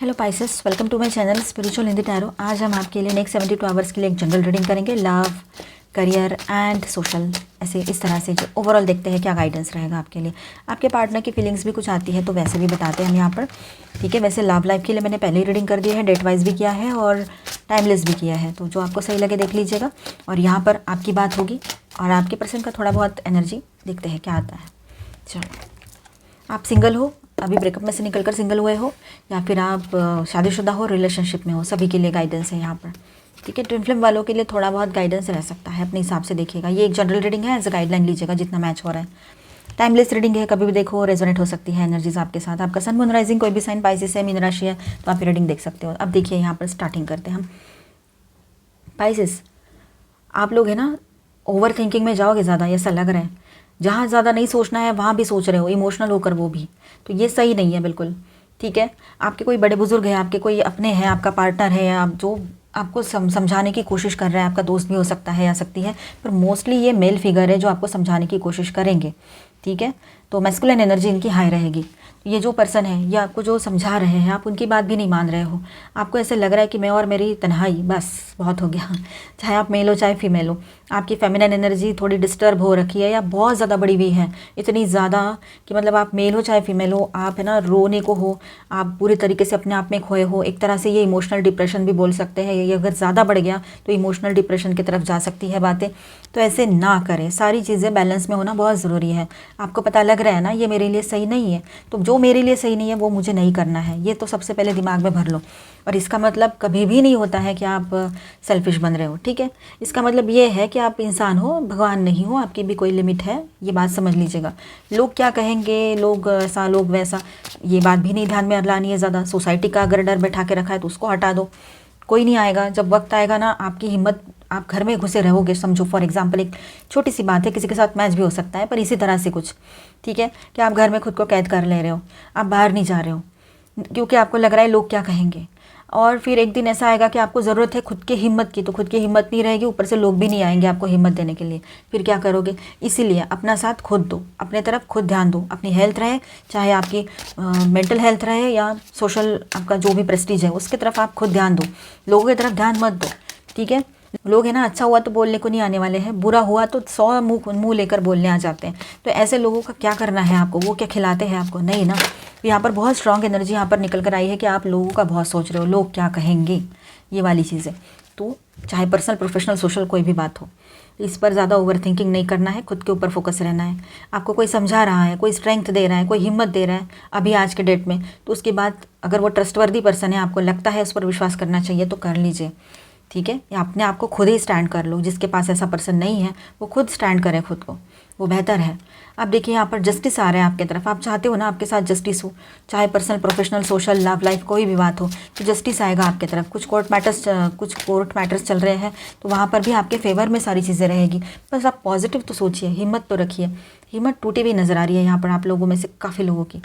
Hello Pisces, welcome to my channel spiritual Hindi tarot. आज हम आपके लिए नेक्स्ट 72 आवर्स के लिए एक जनरल रीडिंग करेंगे। लव, करियर एंड सोशल, ऐसे इस तरह से जो ओवरऑल देखते हैं क्या गाइडेंस रहेगा आपके लिए। आपके पार्टनर की फीलिंग्स भी कुछ आती है तो वैसे भी बताते हैं हम यहाँ पर, ठीक है। वैसे लव लाइफ के लिए मैंने पहले ही रीडिंग कर दी है, डेट वाइज भी किया है और टाइमलेस भी किया है, तो जो आपको सही लगे देख लीजिएगा। और यहाँ पर आपकी बात होगी और आपके पर्सन का थोड़ा बहुत एनर्जी देखते हैं क्या आता है। चलो, आप सिंगल हो, अभी ब्रेकअप में से निकलकर सिंगल हुए हो, या फिर आप शादीशुदा हो, रिलेशनशिप में हो, सभी के लिए गाइडेंस है यहाँ पर, ठीक है। ट्विन फ्लेम वालों के लिए थोड़ा बहुत गाइडेंस रह सकता है, अपने हिसाब से देखिएगा। ये एक जनरल रीडिंग है, एज अ गाइडलाइन लीजिएगा जितना मैच हो रहा है। टाइमलेस रीडिंग है, कभी भी देखो, रेजोनेट हो सकती है एनर्जीज आपके साथ। आपका सन मून राइजिंग कोई भी साइन पाइसेस है, मीन राशि है, तो आप रीडिंग देख सकते हो। अब देखिए यहाँ पर स्टार्टिंग करते हैं हम। पाइसेस, आप लोग है ना ओवर थिंकिंग में जाओगे ज़्यादा, ऐसा लग रहा है। जहाँ ज़्यादा नहीं सोचना है वहाँ भी सोच रहे हो, इमोशनल होकर वो भी, तो ये सही नहीं है बिल्कुल, ठीक है। आपके कोई बड़े बुजुर्ग हैं, आपके कोई अपने हैं, आपका पार्टनर है, आप जो आपको समझाने की कोशिश कर रहा है, आपका दोस्त भी हो सकता है या सकती है, पर मोस्टली ये मेल फिगर है जो आपको समझाने की कोशिश करेंगे, ठीक है। तो मैस्कुलिन एनर्जी इनकी हाई रहेगी। ये जो पर्सन है या आपको जो समझा रहे हैं, आप उनकी बात भी नहीं मान रहे हो। आपको ऐसे लग रहा है कि मैं और मेरी तन्हाई बस बहुत हो गया। चाहे आप मेल हो चाहे फीमेल हो, आपकी फेमिनिन एनर्जी थोड़ी डिस्टर्ब हो रखी है या बहुत ज़्यादा बढ़ी हुई है, इतनी ज़्यादा कि मतलब आप मेल हो चाहे फीमेल हो, आप है ना रोने को हो, आप पूरी तरीके से अपने आप में खोए हो। एक तरह से ये इमोशनल डिप्रेशन भी बोल सकते हैं। ये अगर ज़्यादा बढ़ गया तो इमोशनल डिप्रेशन की तरफ जा सकती है बातें, तो ऐसे ना करें। सारी चीज़ें बैलेंस में होना बहुत ज़रूरी है। आपको पता लग रहा है ना ये मेरे लिए सही नहीं है, तो जो मेरे लिए सही नहीं है वो मुझे नहीं करना है, ये तो सबसे पहले दिमाग में भर लो। और इसका मतलब कभी भी नहीं होता है कि आप सेल्फिश बन रहे हो, ठीक है। इसका मतलब ये है कि आप इंसान हो, भगवान नहीं हो, आपकी भी कोई लिमिट है, ये बात समझ लीजिएगा। लोग क्या कहेंगे, लोग ऐसा लोग वैसा, ये बात भी नहीं ध्यान में लानी है ज़्यादा। सोसाइटी का अगर डर बैठा के रखा है तो उसको हटा दो, कोई नहीं आएगा। जब वक्त आएगा ना, आपकी हिम्मत, आप घर में घुसे रहोगे, समझो फॉर एग्जांपल एक छोटी सी बात है, किसी के साथ मैच भी हो सकता है, पर इसी तरह से कुछ, ठीक है, कि आप घर में खुद को कैद कर ले रहे हो, आप बाहर नहीं जा रहे हो क्योंकि आपको लग रहा है लोग क्या कहेंगे। और फिर एक दिन ऐसा आएगा कि आपको ज़रूरत है खुद की हिम्मत की, तो खुद की हिम्मत नहीं रहेगी, ऊपर से लोग भी नहीं आएंगे आपको हिम्मत देने के लिए, फिर क्या करोगे। इसीलिए अपना साथ खुद दो, अपने तरफ खुद ध्यान दो। अपनी हेल्थ रहे, चाहे आपकी मेंटल हेल्थ रहे या सोशल आपका जो भी प्रेस्टीज है, उसकी तरफ आप खुद ध्यान दो, लोगों की तरफ ध्यान मत दो, ठीक है। लोग है ना अच्छा हुआ तो बोलने को नहीं आने वाले हैं, बुरा हुआ तो 100 मुंह लेकर बोलने आ जाते हैं। तो ऐसे लोगों का क्या करना है आपको, वो क्या खिलाते हैं आपको, नहीं ना। यहाँ पर बहुत स्ट्रांग एनर्जी यहाँ पर निकल कर आई है कि आप लोगों का बहुत सोच रहे हो, लोग क्या कहेंगे, ये वाली चीज़ें। तो चाहे पर्सनल, प्रोफेशनल, सोशल कोई भी बात हो, इस पर ज़्यादा ओवर थिंकिंग नहीं करना है, खुद के ऊपर फोकस रहना है। आपको कोई समझा रहा है, कोई स्ट्रेंथ दे रहा है, कोई हिम्मत दे रहा है अभी आज के डेट में, तो उसकी बात अगर वो ट्रस्टवर्दी पर्सन है, आपको लगता है उस पर विश्वास करना चाहिए, तो कर लीजिए, ठीक है। या अपने आप को खुद ही स्टैंड कर लो। जिसके पास ऐसा पर्सन नहीं है वो खुद स्टैंड करे खुद को, वो बेहतर है। अब देखिए यहाँ पर जस्टिस आ रहा है आपकी तरफ, आप चाहते हो ना आपके साथ जस्टिस हो, चाहे personal, professional, social, love life कोई भी बात हो, तो जस्टिस आएगा आपके तरफ। कुछ कोर्ट मैटर्स चल रहे हैं, तो वहाँ पर भी आपके फेवर में सारी चीज़ें रहेगी। बस आप पॉजिटिव तो सोचिए, हिम्मत तो रखिए। हिम्मत टूटी हुई नज़र आ रही है यहाँ पर आप लोगों में से काफ़ी लोगों की।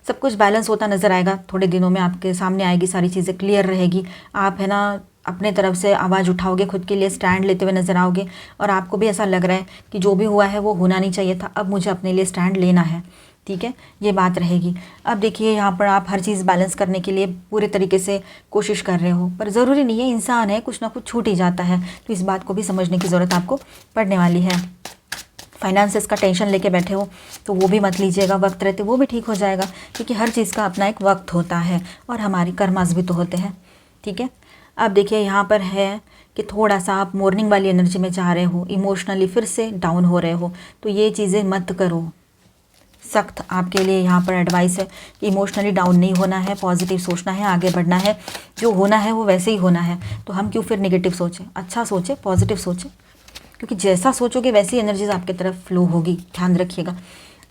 सब कुछ बैलेंस होता नज़र आएगा, थोड़े दिनों में आपके सामने आएगी, सारी चीज़ें क्लियर रहेगी। आप है ना अपने तरफ से आवाज़ उठाओगे, खुद के लिए स्टैंड लेते हुए नज़र आओगे, और आपको भी ऐसा लग रहा है कि जो भी हुआ है वो होना नहीं चाहिए था, अब मुझे अपने लिए स्टैंड लेना है, ठीक है, ये बात रहेगी। अब देखिए यहाँ पर आप हर चीज़ बैलेंस करने के लिए पूरे तरीके से कोशिश कर रहे हो, पर ज़रूरी नहीं है, इंसान है, कुछ ना कुछ छूट ही जाता है, तो इस बात को भी समझने की ज़रूरत आपको पड़ने वाली है। फाइनेंसेस का टेंशन लेके बैठे हो तो वो भी मत लीजिएगा, वक्त रहते वो भी ठीक हो जाएगा, क्योंकि हर चीज़ का अपना एक वक्त होता है और हमारी कर्मास भी तो होते हैं, ठीक है। अब देखिए यहाँ पर है कि थोड़ा सा आप मॉर्निंग वाली एनर्जी में जा रहे हो, इमोशनली फिर से डाउन हो रहे हो, तो ये चीज़ें मत करो। सख्त आपके लिए यहाँ पर एडवाइस है कि इमोशनली डाउन नहीं होना है, पॉजिटिव सोचना है, आगे बढ़ना है, जो होना है वो वैसे ही होना है। तो हम क्यों फिर नेगेटिव सोचें, अच्छा सोचें, पॉजिटिव सोचें, क्योंकि जैसा सोचोगे वैसी एनर्जीज आपकी तरफ फ्लो होगी। ध्यान रखिएगा,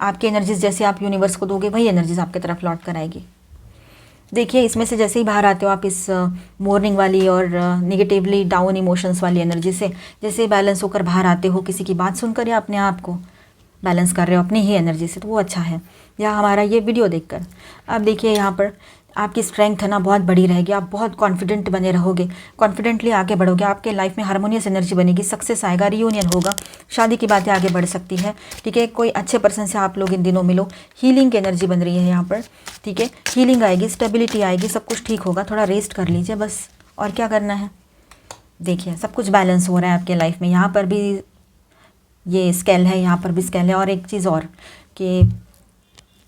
आपकी एनर्जीज जैसे आप यूनिवर्स को दोगे वही एनर्जीज आपकी तरफ लौट कर आएगी। देखिए इसमें से जैसे ही बाहर आते हो आप इस मॉर्निंग वाली और नेगेटिवली डाउन इमोशंस वाली एनर्जी से, जैसे ही बैलेंस होकर बाहर आते हो, किसी की बात सुनकर या अपने आप को बैलेंस कर रहे हो अपनी ही एनर्जी से, तो वो अच्छा है, या हमारा ये वीडियो देखकर। अब देखिए यहाँ पर आपकी स्ट्रेंथ है ना बहुत बड़ी रहेगी, आप बहुत कॉन्फिडेंट बने रहोगे, कॉन्फिडेंटली आगे बढ़ोगे, आपके लाइफ में हारमोनियस एनर्जी बनेगी, सक्सेस आएगा, रियूनियन होगा, शादी की बातें आगे बढ़ सकती है। ठीक है, कोई अच्छे पर्सन से आप लोग इन दिनों मिलो, हीलिंग की एनर्जी बन रही है यहाँ पर। ठीक है, हीलिंग आएगी, स्टेबिलिटी आएगी, सब कुछ ठीक होगा, थोड़ा रेस्ट कर लीजिए बस, और क्या करना है। देखिए सब कुछ बैलेंस हो रहा है आपके लाइफ में, यहाँ पर भी ये स्केल है, यहाँ पर भी स्केल है। और एक चीज़ और कि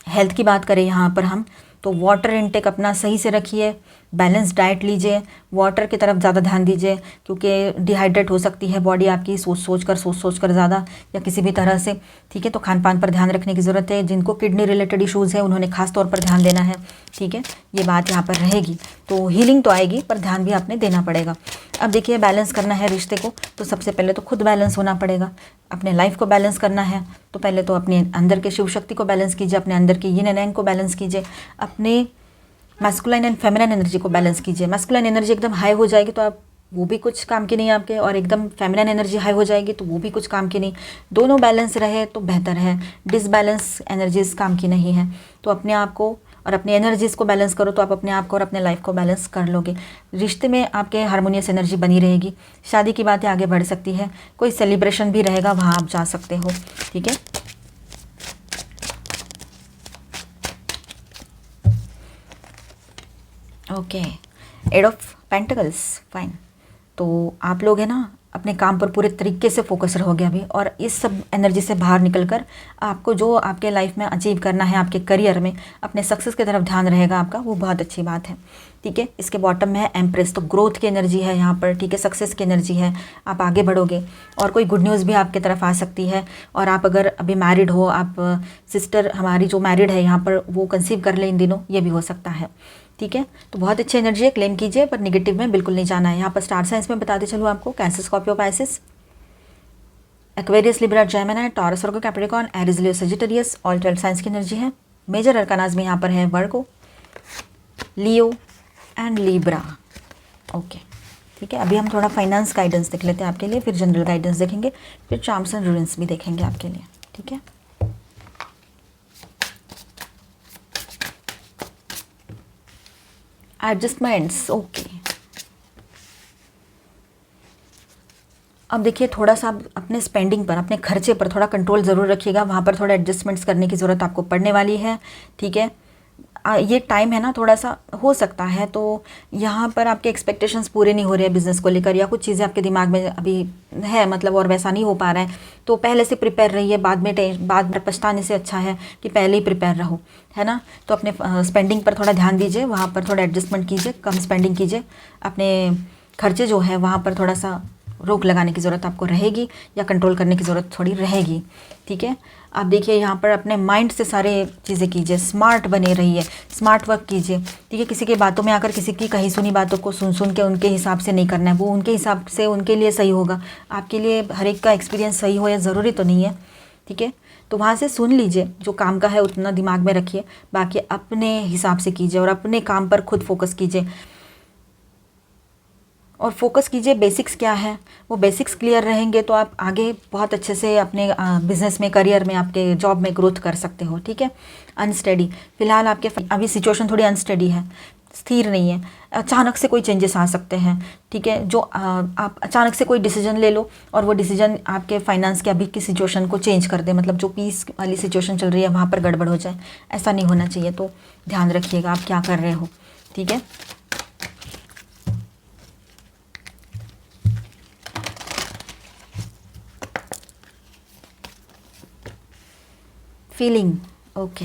हेल्थ की बात करें यहाँ पर हम, तो वाटर इनटेक अपना सही से रखिए, बैलेंस डाइट लीजिए, वाटर की तरफ ज़्यादा ध्यान दीजिए, क्योंकि डिहाइड्रेट हो सकती है बॉडी आपकी सोच सोच कर ज़्यादा, या किसी भी तरह से। ठीक है, तो खान पान पर ध्यान रखने की ज़रूरत है। जिनको किडनी रिलेटेड इश्यूज़ है उन्होंने खास तौर पर ध्यान देना है। ठीक है, ये बात यहाँ पर रहेगी। तो हीलिंग तो आएगी पर ध्यान भी आपने देना पड़ेगा। अब देखिए, बैलेंस करना है रिश्ते को, तो सबसे पहले तो खुद बैलेंस होना पड़ेगा। अपने लाइफ को बैलेंस करना है तो पहले तो अपने अंदर के शिव शक्ति को बैलेंस कीजिए, अपने अंदर की यिन एंड yang को बैलेंस कीजिए, अपने मैस्कुलाइन एंड फेमिनाइन एनर्जी को बैलेंस कीजिए। मैस्कुलाइन एनर्जी एकदम हाई हो जाएगी तो आप वो भी कुछ काम की नहीं आपके, और एकदम फेमिनाइन एनर्जी हाई हो जाएगी तो वो भी कुछ काम की नहीं। दोनों बैलेंस रहे तो बेहतर है, डिसबैलेंस एनर्जीज काम की नहीं है। तो अपने आप को और अपनी एनर्जीज़ को बैलेंस करो तो आप अपने आप को और अपने लाइफ को बैलेंस कर लोगे। रिश्ते में आपके हारमोनियस एनर्जी बनी रहेगी, शादी की बातें आगे बढ़ सकती है, कोई सेलिब्रेशन भी रहेगा वहाँ आप जा सकते हो। ठीक है, okay, eight of pentacles, fine. तो आप लोग है ना अपने काम पर पूरे तरीके से फोकस रहोगे अभी, और इस सब एनर्जी से बाहर निकलकर आपको जो आपके लाइफ में अचीव करना है, आपके करियर में अपने सक्सेस की तरफ ध्यान रहेगा आपका, वो बहुत अच्छी बात है। ठीक है, इसके बॉटम में है एम्प्रेस, तो ग्रोथ की एनर्जी है यहाँ पर। ठीक है, सक्सेस की एनर्जी है, आप आगे बढ़ोगे और कोई गुड न्यूज़ भी आपकी तरफ आ सकती है। और आप अगर अभी मैरिड हो, आप सिस्टर हमारी जो मैरिड है यहाँ पर वो कंसीव कर ले इन दिनों, ये भी हो सकता है। ठीक है, तो बहुत अच्छी एनर्जी है, क्लेम कीजिए, पर नेगेटिव में बिल्कुल नहीं जाना है। यहाँ पर स्टार साइंस में बताते चलो आपको, Cancer, Scorpio, Pisces, Aquarius, Libra, Gemini, Taurus, Virgo, Capricorn, Aries, Leo, Sagittarius, all 12 signs की एनर्जी है। मेजर अरकानाज में यहाँ पर है Virgo, Leo and Libra. Okay, ठीक है, अभी हम थोड़ा फाइनेंस गाइडेंस देख लेते हैं आपके लिए, फिर जनरल गाइडेंस देखेंगे, फिर चार्म्स एंड रूइंस भी देखेंगे आपके लिए। ठीक है, एडजस्टमेंट्स, ओके। अब देखिए, थोड़ा सा आप अपने स्पेंडिंग पर, अपने खर्चे पर थोड़ा कंट्रोल ज़रूर रखिएगा, वहाँ पर थोड़ा एडजस्टमेंट्स करने की ज़रूरत आपको पड़ने वाली है। ठीक है, ये टाइम है ना, थोड़ा सा हो सकता है तो यहाँ पर आपके एक्सपेक्टेशंस पूरे नहीं हो रहे हैं बिज़नेस को लेकर, या कुछ चीज़ें आपके दिमाग में अभी है मतलब और वैसा नहीं हो पा रहा है, तो पहले से प्रिपेयर रहिए, बाद में पछताने से अच्छा है कि पहले ही प्रिपेयर रहो, है ना। तो अपने स्पेंडिंग पर थोड़ा ध्यान दीजिए, वहाँ पर थोड़ा एडजस्टमेंट कीजिए, कम स्पेंडिंग कीजिए, अपने खर्चे जो है वहाँ पर थोड़ा सा रोक लगाने की ज़रूरत आपको रहेगी, या कंट्रोल करने की ज़रूरत थोड़ी रहेगी। ठीक है, आप देखिए यहाँ पर अपने माइंड से सारे चीज़ें कीजिए, स्मार्ट बने रहिए, स्मार्ट वर्क कीजिए। ठीक है, किसी की बातों में आकर किसी की कही सुनी बातों को सुन के उनके हिसाब से नहीं करना है, वो उनके हिसाब से उनके लिए सही होगा, आपके लिए हर एक का एक्सपीरियंस सही हो या ज़रूरी तो नहीं है। ठीक है, तो वहाँ से सुन लीजिए, जो काम का है उतना दिमाग में रखिए, बाकी अपने हिसाब से कीजिए और अपने काम पर खुद फोकस कीजिए, और फोकस कीजिए बेसिक्स क्या है, वो बेसिक्स क्लियर रहेंगे तो आप आगे बहुत अच्छे से अपने बिजनेस में, करियर में, आपके जॉब में ग्रोथ कर सकते हो। ठीक है, अनस्टेडी, फिलहाल आपके अभी सिचुएशन थोड़ी अनस्टेडी है, स्थिर नहीं है, अचानक से कोई चेंजेस आ सकते हैं। ठीक है, जो आप अचानक से कोई डिसीजन ले लो और वो डिसीजन आपके फाइनेंस के अभी की सिचुएशन को चेंज कर दे, मतलब जो पीस वाली सिचुएशन चल रही है वहाँ पर गड़बड़ हो जाए, ऐसा नहीं होना चाहिए। तो ध्यान रखिएगा आप क्या कर रहे हो। ठीक है, फीलिंग, ओके,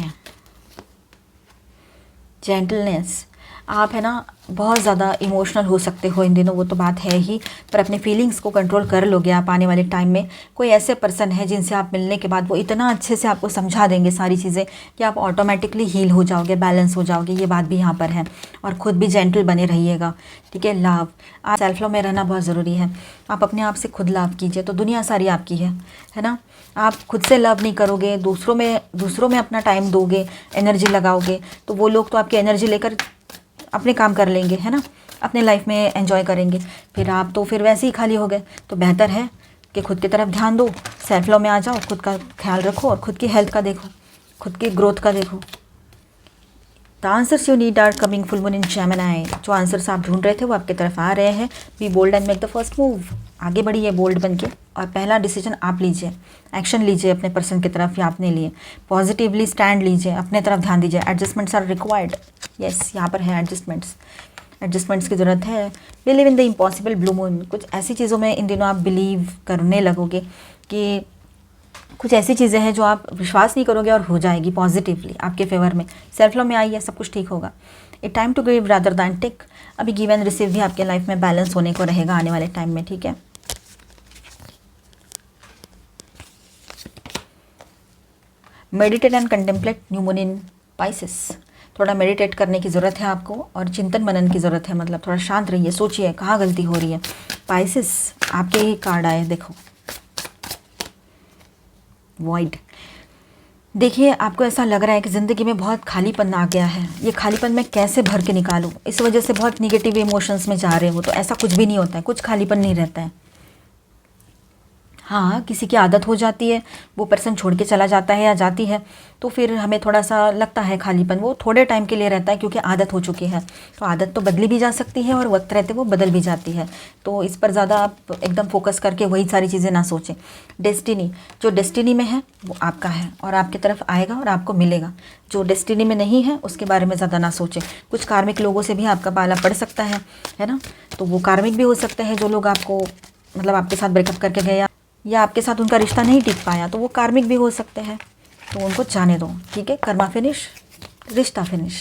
जेंटलनेस, आप है ना बहुत ज़्यादा इमोशनल हो सकते हो इन दिनों, वो तो बात है ही, पर अपने फीलिंग्स को कंट्रोल कर लोगे आप आने वाले टाइम में। कोई ऐसे पर्सन है जिनसे आप मिलने के बाद वो इतना अच्छे से आपको समझा देंगे सारी चीज़ें कि आप ऑटोमेटिकली हील हो जाओगे, बैलेंस हो जाओगे, ये बात भी यहाँ पर है। और ख़ुद भी जेंटल बने रहिएगा। ठीक है, लव, आप सेल्फ लव में रहना बहुत ज़रूरी है, आप अपने आप से खुद लव कीजिए तो दुनिया सारी आपकी है ना। आप खुद से लव नहीं करोगे, दूसरों में अपना टाइम दोगे, एनर्जी लगाओगे, तो वो लोग तो आपकी एनर्जी लेकर अपने काम कर लेंगे, है ना, अपने लाइफ में एंजॉय करेंगे, फिर आप तो फिर वैसे ही खाली हो गए। तो बेहतर है कि खुद की तरफ ध्यान दो, सेल्फ लव में आ जाओ, खुद का ख्याल रखो और खुद की हेल्थ का देखो, खुद की ग्रोथ का देखो। The answers you need are coming full moon in Gemini. जो आंसर्स आप ढूंढ रहे थे वो आपकी तरफ आ रहे हैं। Be bold and make the first move. आगे बढ़िए बोल्ड बन के और पहला डिसीजन आप लीजिए, एक्शन लीजिए अपने पर्सन की तरफ या अपने लिए। पॉजिटिवली स्टैंड लीजिए, अपने तरफ ध्यान दीजिए। Adjustments are required. यस, यहाँ पर है एडजस्टमेंट्स की ज़रूरत है। Believe in the impossible blue moon. कुछ ऐसी चीज़ों में इन दिनों आप बिलीव करने लगोगे कि कुछ ऐसी चीज़ें हैं जो आप विश्वास नहीं करोगे और हो जाएगी पॉजिटिवली आपके फेवर में। सेल्फ लव में आइए, सब कुछ ठीक होगा। A time to give rather than take. अभी गिव एंड रिसीव भी आपके लाइफ में बैलेंस होने को रहेगा आने वाले टाइम में, ठीक है। Meditate and contemplate new moon in Pisces. थोड़ा मेडिटेट करने की ज़रूरत है आपको और चिंतन मनन की ज़रूरत है। मतलब थोड़ा शांत रहिए, सोचिए कहाँ गलती हो रही है। पाइसेस आपके ही कार्ड आए, देखो वॉइड। देखिए आपको ऐसा लग रहा है कि ज़िंदगी में बहुत खालीपन आ गया है। ये खालीपन मैं कैसे भर के निकालूं, इस वजह से बहुत निगेटिव इमोशंस में जा रहे हो। तो ऐसा कुछ भी नहीं होता है, कुछ खालीपन नहीं रहता है। हाँ, किसी की आदत हो जाती है, वो पर्सन छोड़ के चला जाता है या जाती है, तो फिर हमें थोड़ा सा लगता है खालीपन। वो थोड़े टाइम के लिए रहता है क्योंकि आदत हो चुकी है। तो आदत तो बदली भी जा सकती है और वक्त रहते वो बदल भी जाती है। तो इस पर ज़्यादा आप एकदम फोकस करके वही सारी चीज़ें ना सोचें। डेस्टिनी, जो डेस्टिनी में है वो आपका है और आपकी तरफ आएगा और आपको मिलेगा। जो डेस्टिनी में नहीं है उसके बारे में ज़्यादा ना सोचें। कुछ कार्मिक लोगों से भी आपका पाला पड़ सकता है ना। तो वो कार्मिक भी हो सकते हैं जो लोग आपको मतलब आपके साथ ब्रेकअप करके गए या आपके साथ उनका रिश्ता नहीं टिक पाया, तो वो कार्मिक भी हो सकते हैं। तो उनको जाने दो, ठीक है। कर्मा फिनिश, रिश्ता फिनिश।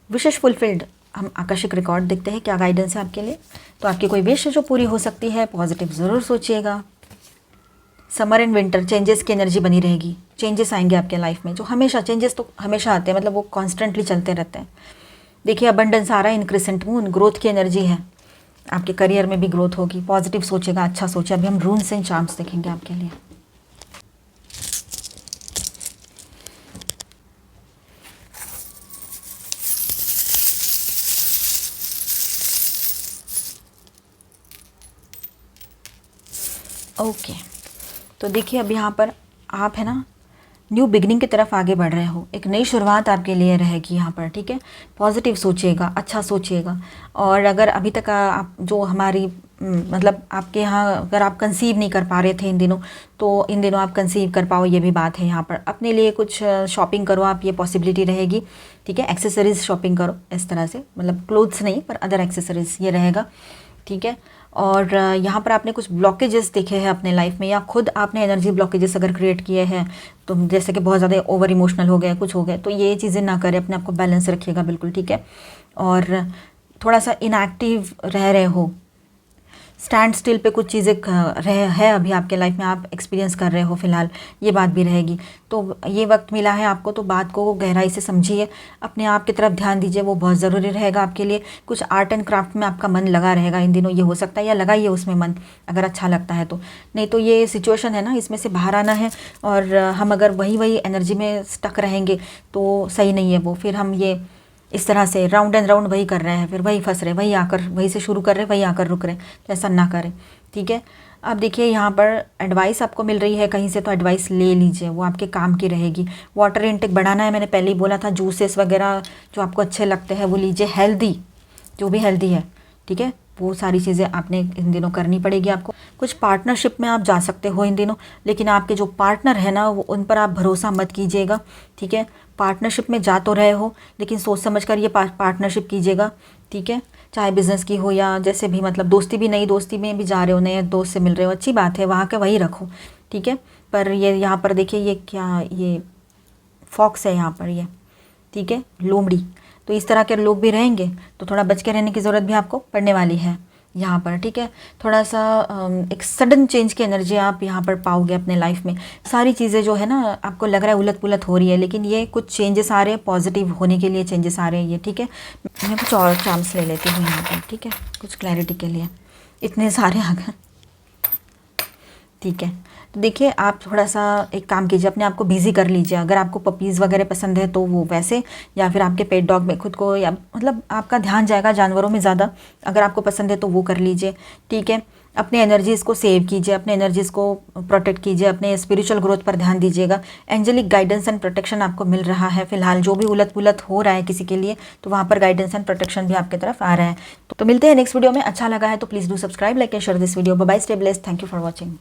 विशेष फुलफिल्ड। हम आकर्षक रिकॉर्ड देखते हैं, क्या गाइडेंस है आपके लिए। तो आपकी कोई विश जो पूरी हो सकती है, पॉजिटिव ज़रूर सोचिएगा। समर एंड विंटर, चेंजेस की एनर्जी बनी रहेगी। चेंजेस आएंगे आपके लाइफ में, जो हमेशा चेंजेस तो हमेशा आते हैं, मतलब वो कॉन्स्टेंटली चलते रहते हैं। देखिए अबंडेंस आ रहा है इन क्रिसेंट मून, ग्रोथ की एनर्जी है। आपके करियर में भी ग्रोथ होगी। पॉजिटिव सोचेगा, अच्छा सोचे। अभी हम रून्स एंड चार्म्स देखेंगे आपके लिए। ओके, तो देखिए अब यहाँ पर आप है ना न्यू बिगनिंग की तरफ आगे बढ़ रहे हो। एक नई शुरुआत आपके लिए रहेगी यहाँ पर, ठीक है। पॉजिटिव सोचिएगा, अच्छा सोचिएगा। और अगर अभी तक आप जो हमारी मतलब आपके यहाँ अगर आप कंसीव नहीं कर पा रहे थे इन दिनों, तो इन दिनों आप कंसीव कर पाओ, ये भी बात है यहाँ पर। अपने लिए कुछ शॉपिंग करो आप, ये पॉसिबिलिटी रहेगी, ठीक है। एक्सेसरीज शॉपिंग करो इस तरह से, मतलब क्लोथ्स नहीं पर अदर एक्सेसरीज, ये रहेगा, ठीक है। और यहाँ पर आपने कुछ ब्लॉकेजेस देखे हैं अपने लाइफ में, या खुद आपने एनर्जी ब्लॉकेजेस अगर क्रिएट किए हैं, तो जैसे कि बहुत ज़्यादा ओवर इमोशनल हो गए, कुछ हो गए, तो ये चीज़ें ना करें। अपने आप को बैलेंस रखिएगा बिल्कुल, ठीक है। और थोड़ा सा इनएक्टिव रह रहे हो, स्टैंड स्टिल पे कुछ चीज़ें है अभी आपके लाइफ में, आप एक्सपीरियंस कर रहे हो फ़िलहाल, ये बात भी रहेगी। तो ये वक्त मिला है आपको, तो बात को गहराई से समझिए, अपने आप की तरफ ध्यान दीजिए, वो बहुत ज़रूरी रहेगा आपके लिए। कुछ आर्ट एंड क्राफ्ट में आपका मन लगा रहेगा इन दिनों, ये हो सकता है, या लगाइए उसमें मन अगर अच्छा लगता है तो। नहीं तो ये सिचुएशन है ना, इसमें से बाहर आना है। और हम अगर वही एनर्जी में स्टक रहेंगे तो सही नहीं है वो। फिर हम ये इस तरह से राउंड एंड राउंड वही कर रहे हैं, फिर वही फंस रहे, वही आकर वहीं से शुरू कर रहे, वही आकर रुक रहे। तो ऐसा ना करें, ठीक है। अब देखिए यहाँ पर एडवाइस आपको मिल रही है कहीं से, तो एडवाइस ले लीजिए, वो आपके काम की रहेगी। वाटर इनटेक बढ़ाना है, मैंने पहले ही बोला था। जूसेस वगैरह जो आपको अच्छे लगते हैं वो लीजिए। हेल्दी, जो भी हेल्दी है, ठीक है, वो सारी चीज़ें आपने इन दिनों करनी पड़ेगी आपको। कुछ पार्टनरशिप में आप जा सकते हो इन दिनों, लेकिन आपके जो पार्टनर है ना, वो उन पर आप भरोसा मत कीजिएगा, ठीक है। पार्टनरशिप में जा तो रहे हो, लेकिन सोच समझ कर ये पार्टनरशिप कीजिएगा, ठीक है। चाहे बिज़नेस की हो या जैसे भी, मतलब दोस्ती भी, नई दोस्ती में भी जा रहे हो, नए दोस्त से मिल रहे हो, अच्छी बात है, वहाँ के वही रखो, ठीक है। पर ये यहाँ पर देखिए, ये क्या, ये फॉक्स है यहाँ पर, ये ठीक है, लोमड़ी। तो इस तरह के लोग भी रहेंगे, तो थोड़ा बच के रहने की ज़रूरत भी आपको पड़ने वाली है यहाँ पर, ठीक है। थोड़ा सा एक सडन चेंज की एनर्जी आप यहाँ पर पाओगे अपने लाइफ में। सारी चीज़ें जो है ना, आपको लग रहा है उलट पुलट हो रही है, लेकिन ये कुछ चेंजेस आ रहे हैं, पॉजिटिव होने के लिए चेंजेस आ रहे हैं ये, ठीक है। मैं कुछ और चांस ले लेती हूँ यहाँ पर, ठीक है, कुछ क्लैरिटी के लिए। इतने सारे आ गए, ठीक है। तो देखिए आप थोड़ा सा एक काम कीजिए, अपने आप को बिज़ी कर लीजिए। अगर आपको पपीज़ वगैरह पसंद है तो वो वैसे, या फिर आपके पेट डॉग में खुद को, या मतलब आपका ध्यान जाएगा जानवरों में ज़्यादा। अगर आपको पसंद है तो वो कर लीजिए, ठीक है। अपने एनर्जीज़ को सेव कीजिए, अपने एनर्जीज़ को प्रोटेक्ट कीजिए, अपने स्पिरिचुअल ग्रोथ पर ध्यान दीजिएगा। एंजेलिक गाइडेंस एंड प्रोटेक्शन आपको मिल रहा है फिलहाल, जो भी उलट पुलट हो रहा है किसी के लिए, तो वहाँ पर गाइडेंस एंड प्रोटेक्शन भी आपकी तरफ आ रहा है। तो मिलते हैं नेक्स्ट वीडियो में। अच्छा लगा है तो please do subscribe, like and share this video. Bye bye, stay blessed, thank you for watching.